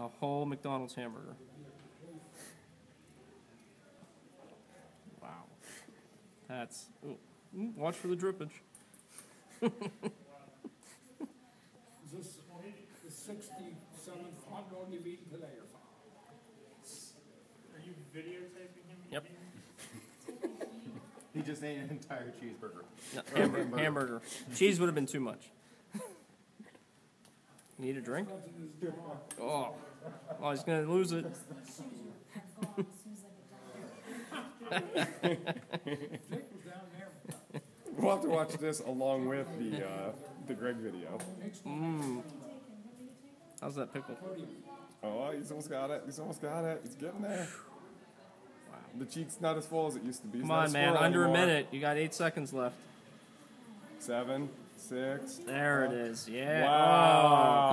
A whole McDonald's hamburger. Wow. That's... Ooh. Watch for the drippage. Is this the 67th hot dog you've eaten today or something? Are you videotaping him? Yep. He just ate an entire cheeseburger. No, hamburger. Cheese would have been too much. Need a drink? Oh. Oh, he's going to lose it. We'll have to watch this along with the Greg video. How's that pickle? Oh, he's almost got it. He's almost got it. He's getting there. Wow. The cheek's not as full as it used to be. Come on, man. Under a minute. You got 8 seconds left. 7, 6. There it is. Yeah. Wow. Oh.